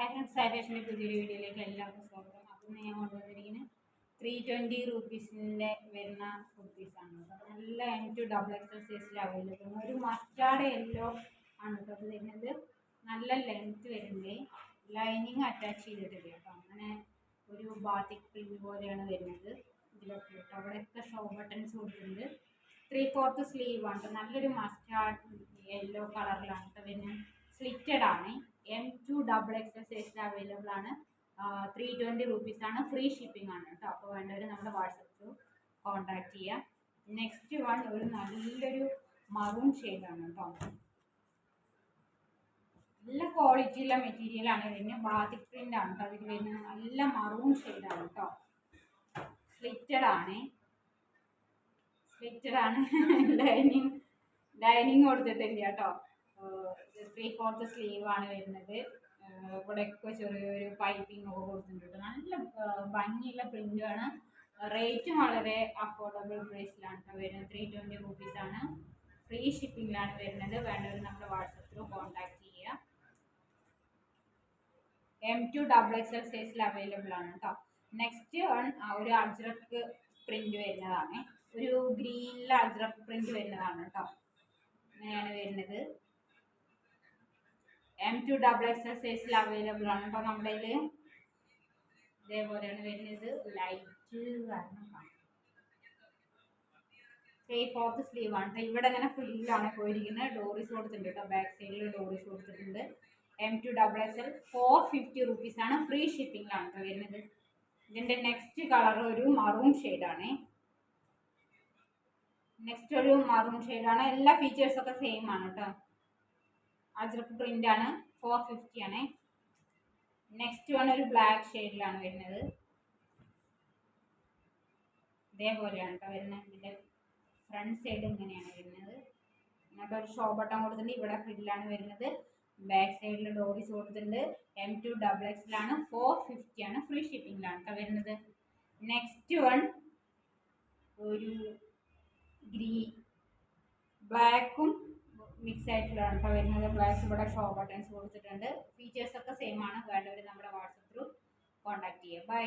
ഫാഷൻ്റെ പുതിയൊരു വീഡിയോയിലേക്ക് എല്ലാവർക്കും സ്വാഗതം. അപ്പം ഞാൻ കൊണ്ടുവന്നിരിക്കുന്നത് 320 റുപ്പീസിൻ്റെ വരുന്ന കുർത്തീസാണ്. നല്ല M2XX സൈസിൽ അവൈലബിൾ ആണ്. ഒരു മസ്റ്റാർഡ് യെല്ലോ ആണ് കേട്ടോ അത് വരുന്നത്. നല്ല ലെങ്ത് വരുന്നത്, ലൈനിങ് അറ്റാച്ച് ചെയ്തിട്ടില്ല കേട്ടോ. അങ്ങനെ ഒരു ബാത്തിക് പ്രിന്റ് പോലെയാണ് വരുന്നത്. ഇതിലൊക്കെ കേട്ടോ അവിടെയൊക്കെ ഷോ ബട്ടൺസ് കൊടുത്തിട്ടുണ്ട്. 3/4 സ്ലീവ് ആണ്. നല്ലൊരു മസ്റ്റാർഡ് യെല്ലോ കളറിലാണ് കേട്ടോ വരുന്നത്. സ്ലിറ്റഡ് ആണ്. M2XX സൈസിൽ അവൈലബിൾ ആണ്. 320 റുപ്പീസാണ്. ഫ്രീ ഷിപ്പിംഗ് ആണ് കേട്ടോ. അപ്പോൾ വേണ്ടവർ നമ്മുടെ വാട്സപ്പ് കോൺടാക്ട് ചെയ്യുക. നെക്സ്റ്റ് വൺ ഒരു നല്ലൊരു മറൂൺ ഷെയ്ഡാണ് കേട്ടോ. നല്ല ക്വാളിറ്റിയുള്ള മെറ്റീരിയലാണ് വരുന്നത്. ബാത്തിക് പ്രിന്റ് ആണ് കേട്ടോ അതിൽ വരുന്നത്. നല്ല മറൂൺ ഷെയ്ഡാണ് കേട്ടോ. സ്ലിറ്റഡ് ആണ്. ലൈനിങ് കൊടുത്തിട്ടില്ല കേട്ടോ. 3/4 സ്ലീവ് ആണ് വരുന്നത്. ഇവിടെയൊക്കെ ചെറിയൊരു പൈപ്പിംഗ് ഒക്കെ കൊടുത്തിട്ടുണ്ട്. നല്ല ഭംഗിയുള്ള പ്രിന്റാണ്. റേറ്റും വളരെ അഫോർഡബിൾ പ്രൈസിലാണ് കേട്ടോ വരുന്നത്. 320 റുപ്പീസാണ്. ഫ്രീ ഷിപ്പിംഗിലാണ് വരുന്നത്. വേണ്ടവർ നമ്മുടെ വാട്സപ്പിൽ കോൺടാക്ട് ചെയ്യുക. M2XX സൈസിൽ അവൈലബിൾ ആണ് കേട്ടോ. നെക്സ്റ്റ് ഒരു അജ്രക്ക് പ്രിന്റ് വരുന്നതാണ്. ഒരു ഗ്രീനിലെ അജ്രക്ക് പ്രിന്റ് വരുന്നതാണ് കേട്ടോ. അങ്ങനെയാണ് വരുന്നത്. M2XX സൈസിൽ അവൈലബിൾ ആണ് കേട്ടോ നമ്മുടെ കയ്യിൽ. ഇതേപോലെയാണ് വരുന്നത്. ലൈറ്റ് കാരണം 3/4 സ്ലീവ് ആണ് കേട്ടോ. ഇവിടെ അങ്ങനെ ഫുള്ളാണ് പോയിരിക്കുന്നത്. ഡോറീസ് കൊടുത്തിട്ടുണ്ട് കേട്ടോ. ബാക്ക് സൈഡിൽ ഡോറീസ് കൊടുത്തിട്ടുണ്ട്. M2XX 450 റുപ്പീസാണ്. ഫ്രീ ഷിപ്പിംഗിലാണ് കേട്ടോ വരുന്നത്. ഇതിൻ്റെ നെക്സ്റ്റ് കളർ ഒരു മറൂൺ ഷെയ്ഡാണ്. എല്ലാ ഫീച്ചേഴ്സൊക്കെ സെയിം ആണ് കേട്ടോ. അജ്രക്ക് പ്രിന്റ് ആണ്. 450 ആണ്. നെക്സ്റ്റ് വൺ ഒരു ബ്ലാക്ക് ഷെയ്ഡിലാണ് വരുന്നത്. ഇതേപോലെയാണ് കേട്ടോ വരുന്നത്. ഇതിൻ്റെ ഫ്രണ്ട് സൈഡ് ഇങ്ങനെയാണ് വരുന്നത്. ഇങ്ങോട്ട് ഒരു ഷോ ബട്ടൺ കൊടുത്തിട്ടുണ്ട്. ഇവിടെ ഫ്രില്ലാണ് വരുന്നത്. ബാക്ക് സൈഡിൽ ഡോറീസ് കൊടുത്തിട്ടുണ്ട്. M2XX 450 ആണ്. ഫ്രീ ഷിപ്പിംഗിലാണ് കേട്ടോ വരുന്നത്. നെക്സ്റ്റ് വൺ ഒരു ബ്ലാക്കും മിക്സ് ആയിട്ടുള്ളതാണ് കേട്ടോ വരുന്നത്. ബ്ലാക്ക് ഇവിടെ ഷോ ബട്ടൺസ് കൊടുത്തിട്ടുണ്ട്. ഫീച്ചേഴ്സൊക്കെ സെയിം ആണ്. വേണ്ടവർ നമ്മുടെ വാട്സപ്പ് ത്രൂ കോൺടാക്ട് ചെയ്യുക. ബൈ.